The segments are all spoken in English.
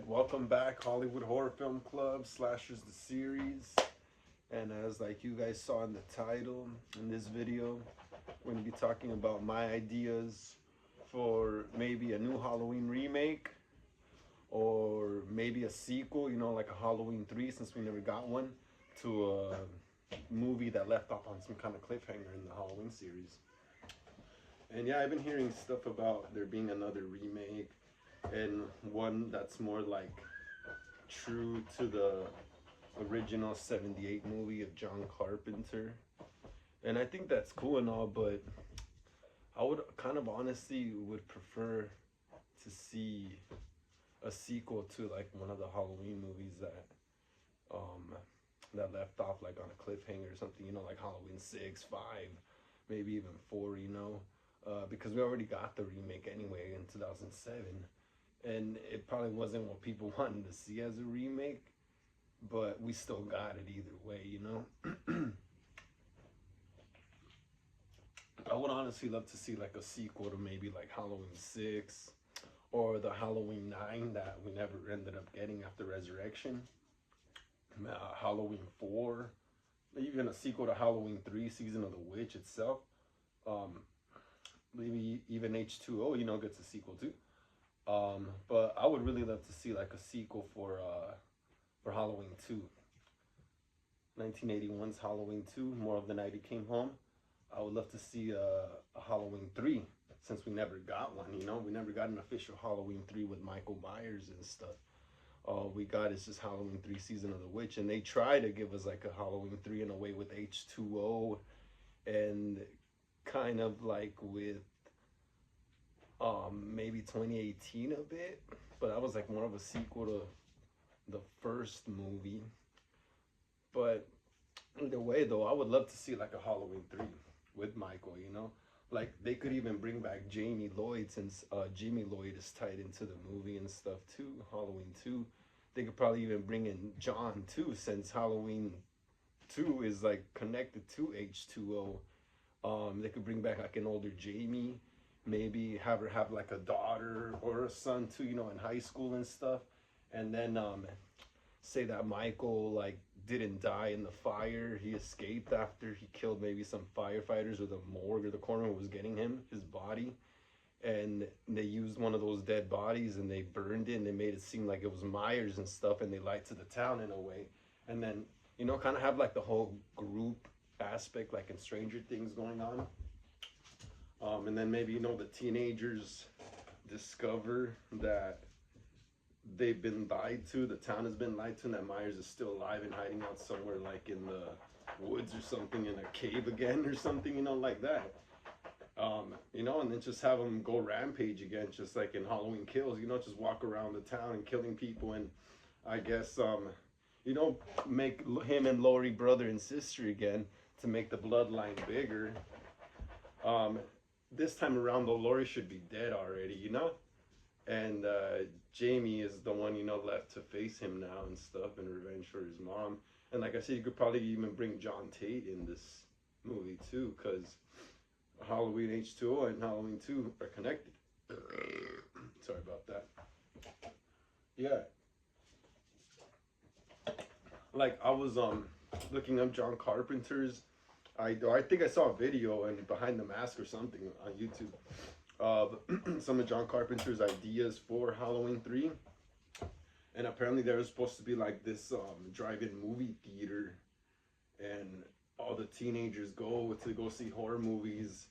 right, welcome back, Hollywood Horror Film Club, Slashers the series. And as like you guys saw in the title, in this video, we're gonna be talking about my ideas for maybe a new Halloween remake or maybe a sequel, you know, like a Halloween 3 since we never got one, to a movie that left off on some kind of cliffhanger in the Halloween series. And yeah, I've been hearing stuff about there being another remake and one that's more like true to the original 78 movie of John Carpenter. And I think that's cool and all, but I would kind of honestly would prefer to see a sequel to like one of the Halloween movies um that left off like on a cliffhanger or something, you know, like Halloween 6, 5, maybe even 4, you know. Because we already got the remake anyway in 2007, and it probably wasn't what people wanted to see as a remake, but we still got it either way, you know. I would honestly love to see like a sequel to maybe like Halloween 6 or the Halloween 9 that we never ended up getting after Resurrection. Halloween 4, even a sequel to Halloween 3, Season of the Witch itself. Maybe even H2O, you know, gets a sequel too. But I would really love to see like a sequel for Halloween 2. 1981's Halloween 2, More of the Night He Came Home. I would love to see a Halloween 3 since we never got one, you know. We never got an official Halloween 3 with Michael Myers and stuff. All we got is just Halloween 3 Season of the Witch, and they try to give us like a Halloween 3 in a way with H2O and kind of like with maybe 2018 a bit, but that was like more of a sequel to the first movie. But either way though, I would love to see like a Halloween 3 with Michael, you know. Like they could even bring back Jamie Lloyd since Jimmy Lloyd is tied into the movie and stuff too. Halloween 2, they could probably even bring in John too since Halloween 2 is like connected to H2O. They could bring back like an older Jamie, maybe have her have like a daughter or a son too, you know, in high school and stuff. And then say that Michael like didn't die in the fire. He escaped after he killed maybe some firefighters, or the morgue or the coroner was getting his body. And they used one of those dead bodies and they burned it and they made it seem like it was Myers and stuff, and they lied to the town in a way. And then, you know, kind of have like the whole group aspect like in Stranger Things going on. And then maybe, you know, the teenagers discover that they've been lied to, the town has been lied to, and that Myers is still alive and hiding out somewhere like in the woods or something, in a cave again or something, you know, like that. You know, and then just have them go rampage again, just like in Halloween Kills, you know, just walk around the town and killing people. And I guess, you know, make him and Laurie brother and sister again to make the bloodline bigger. This time around, though, Laurie should be dead already, you know? And Jamie is the one, you know, left to face him now and stuff, and revenge for his mom. And like I said, you could probably even bring John Tate in this movie too, because Halloween H2O and Halloween 2 are connected. Sorry about that. Yeah. Like I was looking up John Carpenter's, I think I saw a video and Behind the Mask or something on YouTube of some of John Carpenter's ideas for Halloween 3. And apparently there was supposed to be like this drive-in movie theater, and all the teenagers go see horror movies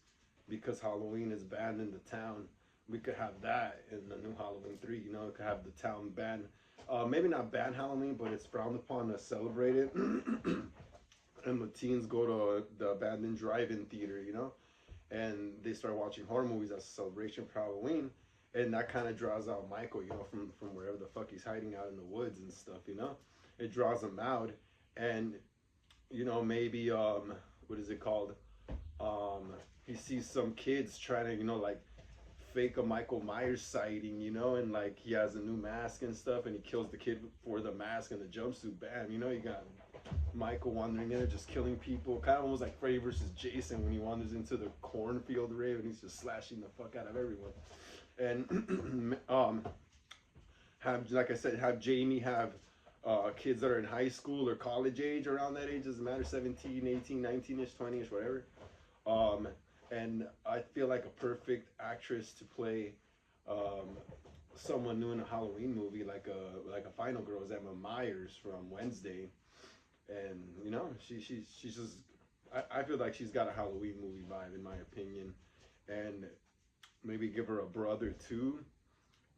because Halloween is banned in the town. We could have that in the new Halloween 3, you know. It could have the town ban, maybe not ban Halloween, but it's frowned upon to celebrate it. And the teens go to the abandoned drive-in theater, you know, and they start watching horror movies as a celebration for Halloween. And that kind of draws out Michael, you know, from wherever the fuck he's hiding out in the woods and stuff, you know. It draws him out. And, you know, maybe, what is it called? He sees some kids trying to, you know, like fake a Michael Myers sighting, you know, and like he has a new mask and stuff, and he kills the kid for the mask and the jumpsuit. Bam, you know, you got Michael wandering in there just killing people, kind of almost like Freddy versus Jason when he wanders into the cornfield rave and he's just slashing the fuck out of everyone. And Have, like I said, have Jamie have kids that are in high school or college age, around that age, doesn't matter, 17, 18, 19ish, 20ish, whatever. Um, and I feel like a perfect actress to play um, someone new in a Halloween movie, like a final girl, is Emma Myers from Wednesday. And you know, she's just, I feel like she's got a Halloween movie vibe in my opinion. And maybe give her a brother too.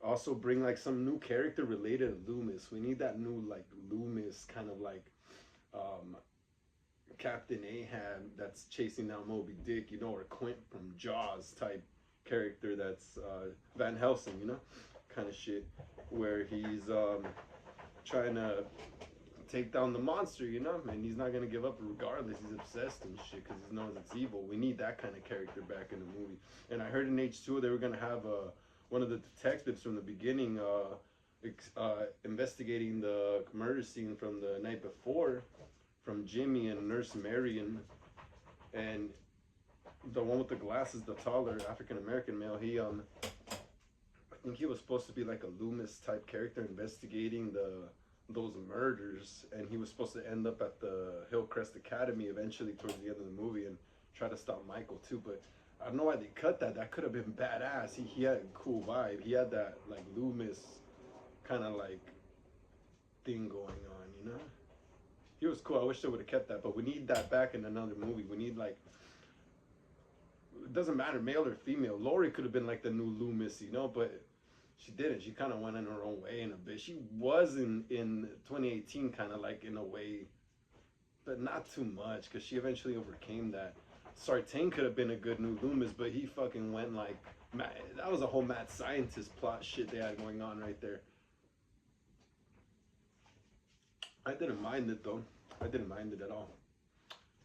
Also bring like some new character related to Loomis. We need that new like Loomis kind of like um, Captain Ahab that's chasing down Moby Dick, you know, or Quint from Jaws type character that's Van Helsing, you know, kind of shit, where he's trying to take down the monster, you know, and he's not gonna give up regardless. He's obsessed and shit because he knows it's evil. We need that kind of character back in the movie. And I heard in H2 they were gonna have one of the detectives from the beginning investigating the murder scene from the night before, from Jimmy and Nurse Marion, and the one with the glasses, the taller African American male. I think he was supposed to be like a Loomis type character investigating those murders, and he was supposed to end up at the Hillcrest Academy eventually towards the end of the movie and try to stop Michael too. But I don't know why they cut that. That could have been badass. He had a cool vibe. He had that like Loomis kind of like thing going on, you know. He was cool. I wish they would have kept that, but we need that back in another movie. We need like, it doesn't matter male or female. Lori could have been like the new Loomis, you know, but she didn't. She kind of went in her own way in a bit. She was in 2018 kind of like in a way, but not too much because she eventually overcame that. Sartain could have been a good new Loomis, but he fucking went like, that was a whole mad scientist plot shit they had going on right there. I didn't mind it though. I didn't mind it at all.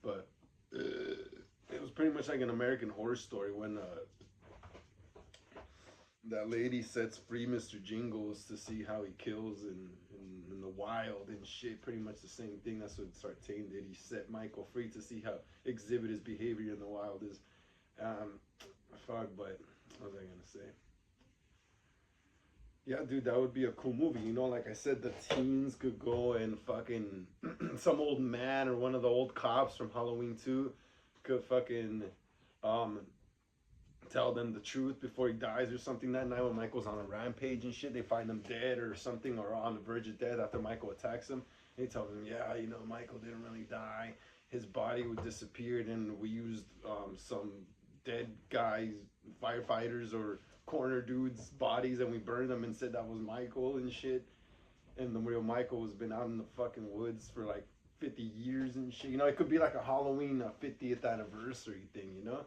But it was pretty much like an American Horror Story when that lady sets free Mr. Jingles to see how he kills in the wild and shit. Pretty much the same thing. That's what Sartain did. He set Michael free to see how exhibit his behavior in the wild is. Fuck, but what was I gonna say? Yeah, dude, that would be a cool movie. You know, like I said, the teens could go and fucking some old man or one of the old cops from Halloween 2 could fucking um tell them the truth before he dies or something that night when Michael's on a rampage and shit. They find him dead or something or on the verge of death after Michael attacks him. And he tells them, yeah, you know, Michael didn't really die. His body would disappear and we used some dead guys, firefighters or corner dudes' bodies and we burned them and said that was Michael and shit. And the real Michael has been out in the fucking woods for like 50 years and shit. You know, it could be like a Halloween 50th anniversary thing, you know?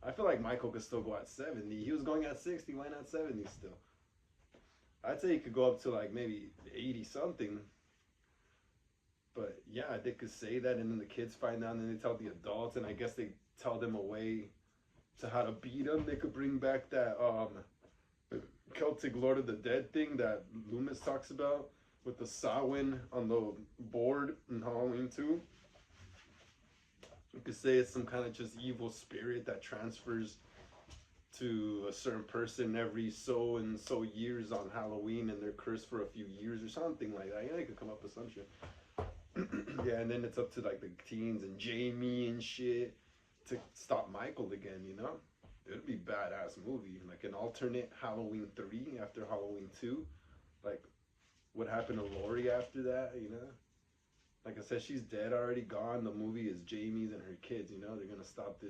I feel like Michael could still go at 70. He was going at 60, why not 70 still? I'd say he could go up to like maybe 80 something. But yeah, they could say that and then the kids find out and then they tell the adults and I guess they tell them a way to how to beat them. They could bring back that Celtic Lord of the Dead thing that Loomis talks about with the Samhain on the board in Halloween 2. You could say it's some kind of just evil spirit that transfers to a certain person every so and so years on Halloween and they're cursed for a few years or something like that. Yeah, they could come up with some shit. Yeah, and then it's up to like the teens and Jamie and shit to stop Michael again, you know? It'd be a badass movie. Like an alternate Halloween 3 after Halloween 2. Like what happened to Lori after that, you know? Like I said, she's dead already, gone. The movie is Jamie's and her kids, you know? They're gonna stop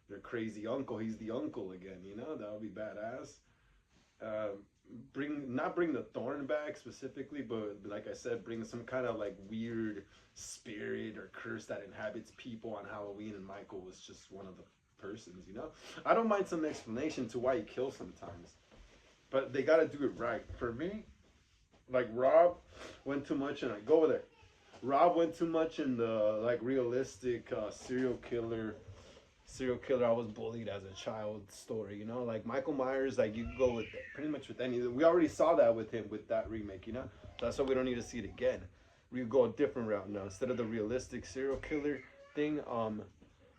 their crazy uncle. He's the uncle again, you know? That would be badass. Not bring the Thorn back specifically, but like I said, bring some kind of like weird spirit or curse that inhabits people on Halloween, and Michael was just one of the persons, you know? I don't mind some explanation to why he kills sometimes, but they gotta do it right. For me, like Rob went too much, and I go there. Rob went too much in the like realistic serial killer I was bullied as a child story, you know? Like Michael Myers, like you go with pretty much with any, we already saw that with him with that remake, you know? That's why we don't need to see it again. We go a different route now. Instead of the realistic serial killer thing,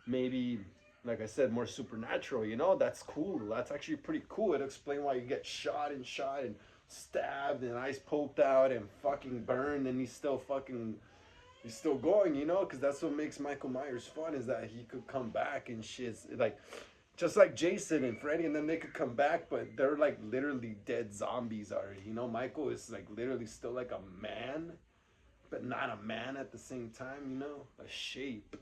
maybe like I said, more supernatural, you know? That's cool. That's actually pretty cool. It'll explain why you get shot and stabbed and eyes poked out and fucking burned, and he's still going, you know, because that's what makes Michael Myers fun, is that he could come back and shit. Like, just like Jason and Freddy, and then they could come back, but they're like literally dead zombies already. You know, Michael is like literally still like a man, but not a man at the same time. You know, a shape,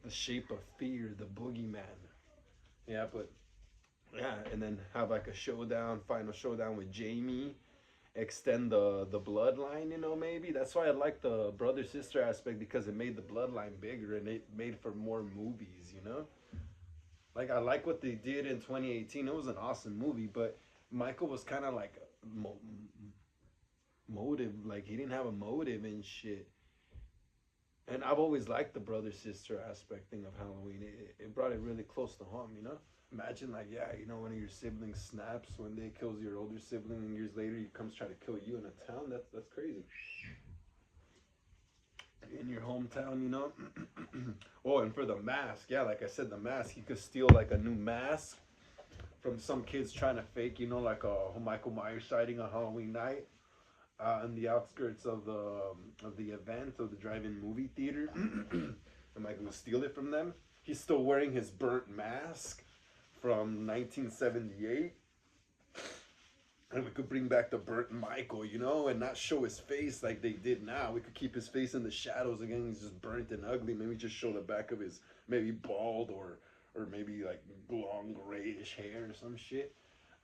the shape of fear, the boogeyman. Yeah, but yeah, and then have like a showdown, final showdown with Jamie, extend the bloodline, you know, maybe that's why I like the brother sister aspect, because it made the bloodline bigger and it made for more movies, you know. Like, I like what they did in 2018. It was an awesome movie, but Michael was kind of like motive, like he didn't have a motive and shit. And I've always liked the brother sister aspect thing of Halloween. It brought it really close to home, you know. Imagine, like, yeah, you know, one of your siblings snaps one day, kills your older sibling, and years later he comes try to kill you in a town. That's crazy. In your hometown, you know. Oh, and for the mask, yeah, like I said, the mask, he could steal like a new mask from some kids trying to fake, you know, like a Michael Myers sighting on Halloween night, in the outskirts of the event of the drive-in movie theater. And Michael would steal it from them. He's still wearing his burnt mask from 1978. And we could bring back the burnt Michael, you know, and not show his face like they did now. We could keep his face in the shadows again. He's just burnt and ugly. Maybe just show the back of his, maybe bald, or maybe like long grayish hair or some shit.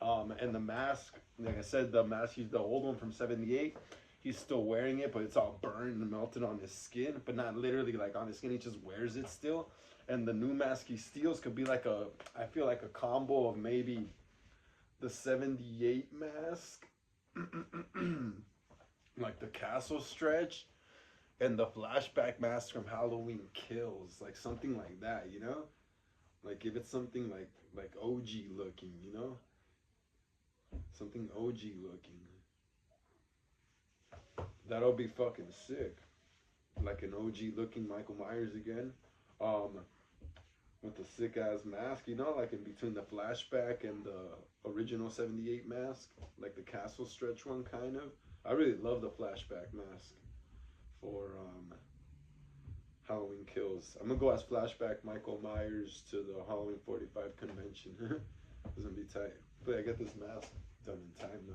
And the mask, like I said, the mask, he's the old one from 78. He's still wearing it, but it's all burned and melted on his skin, but not literally like on his skin. He just wears it still. And the new mask he steals could be like I feel like a combo of maybe the 78 mask, like the castle stretch, and the flashback mask from Halloween Kills, like something like that, you know? Like give it something like OG looking, you know? Something OG looking. That'll be fucking sick. Like an OG looking Michael Myers again. With the sick ass mask, you know, like in between the flashback and the original 78 mask, like the castle stretch one, kind of. I really love the flashback mask for Halloween Kills. I'm gonna go as flashback Michael Myers to the Halloween 45 convention. It's gonna be tight. But I get this mask done in time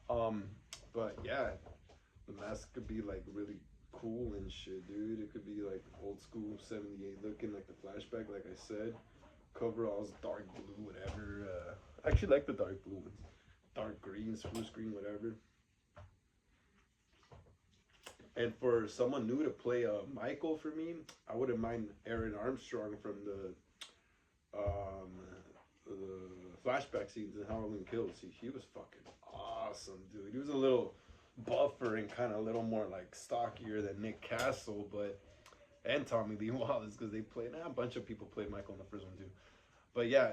though. But yeah, the mask could be like really cool and shit, dude. It could be like old school 78 looking, like the flashback, like I said. Coveralls, dark blue, whatever. I actually like the dark blue ones. Dark green, spruce green, whatever. And for someone new to play Michael for me, I wouldn't mind Aaron Armstrong from the flashback scenes in Halloween Kills. He was fucking awesome, dude. He was a little buffer and kind of a little more like stockier than Nick Castle, and Tommy Lee Wallace, because they played. A bunch of people played Michael in the first one too. But yeah,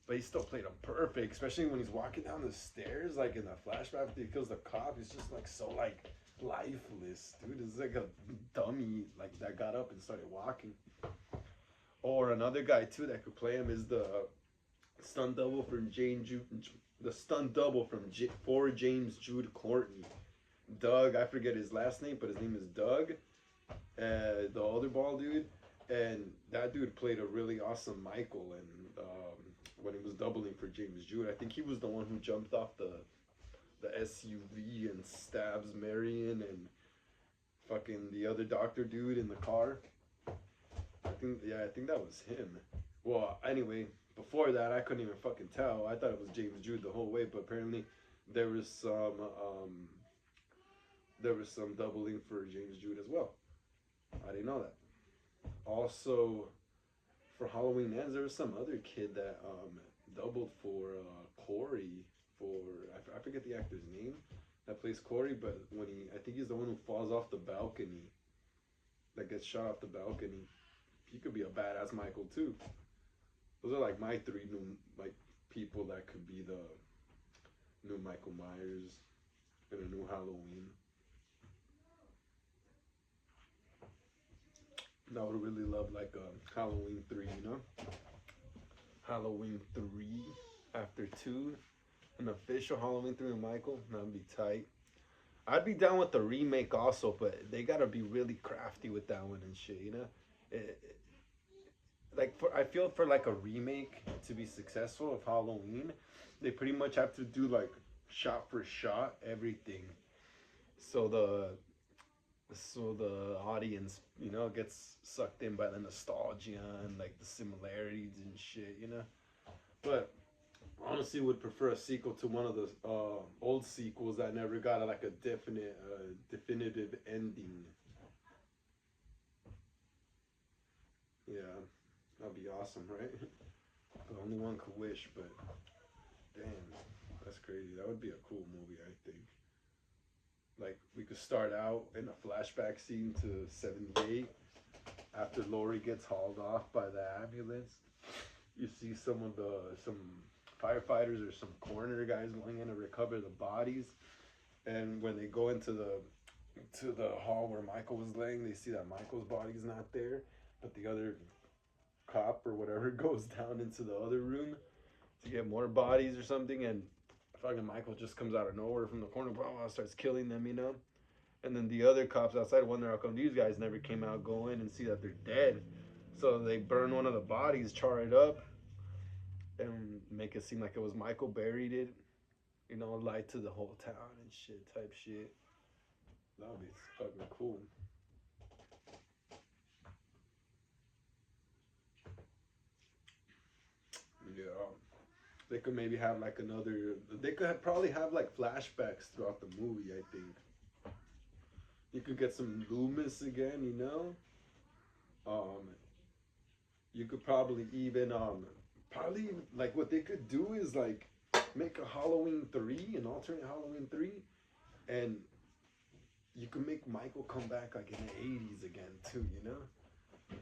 but he still played him perfect, especially when he's walking down the stairs, like in the flashback after he kills the cop. He's just like so like lifeless, dude. It's like a dummy like that got up and started walking. Or another guy too that could play him is the stunt double from for James Jude Courtney. Doug, I forget his last name, but his name is Doug. The other bald dude, and that dude played a really awesome Michael. And when he was doubling for James Jude, I think he was the one who jumped off the SUV and stabs Marion and fucking the other doctor dude in the car. I think that was him. Well, anyway, before that I couldn't even fucking tell. I thought it was James Jude the whole way, but apparently there was some doubling for James Jude as well. I didn't know that. Also, for Halloween Ends, there was some other kid that doubled for Corey. I forget the actor's name that plays Corey, but I think he's the one who falls off the balcony, that gets shot off the balcony. He could be a badass Michael too. Those are like my three new people that could be the new Michael Myers in a new Halloween. I would really love like a Halloween 3, you know? Halloween 3 after 2. An official Halloween 3 with Michael, that'd be tight. I'd be down with the remake also, but they gotta be really crafty with that one and shit, you know? It, like for I feel for like a remake to be successful of Halloween, they pretty much have to do like shot for shot everything. So the audience, you know, gets sucked in by the nostalgia and like the similarities and shit, you know. But honestly, would prefer a sequel to one of the old sequels that never got like a definite, definitive ending. Yeah, that'd be awesome, right? But only one could wish. But damn, that's crazy. That would be a cool movie, I think. Like we could start out in a flashback scene to '78 after Lori gets hauled off by the ambulance. You see some firefighters or some coroner guys going in to recover the bodies, and when they go into the hall where Michael was laying, they see that Michael's body's not there, but the other cop or whatever goes down into the other room to get more bodies or something, and fucking Michael just comes out of nowhere from the corner, blah, blah, starts killing them, you know. And then the other cops outside wonder how come these guys never came out, go in and see that they're dead. So they burn one of the bodies, char it up, and make it seem like it was Michael buried it. You know, lied to the whole town and shit, type shit. That would be fucking cool. Yeah. They could maybe have like another. They could probably have like flashbacks throughout the movie. I think you could get some Loomis again. You know, um, you could probably even probably like what they could do is like make a Halloween 3, an alternate Halloween 3, and you can make Michael come back like in the '80s again too. You know,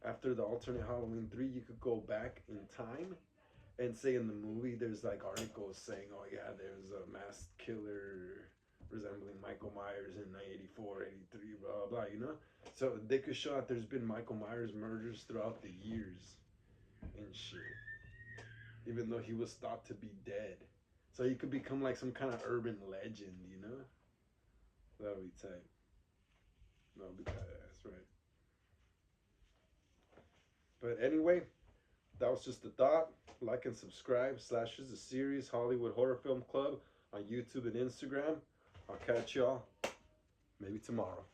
after the alternate Halloween 3, you could go back in time and say in the movie there's like articles saying, oh yeah, there's a mass killer resembling Michael Myers in 84, 83, blah, blah, you know? So they could show that there's been Michael Myers murders throughout the years and shit, even though he was thought to be dead. So he could become like some kind of urban legend, you know? That would be tight. That would be badass, right? But anyway, that was just a thought. Like and subscribe. Slashes the series Hollywood Horror Film Club on YouTube and Instagram. I'll catch y'all maybe tomorrow.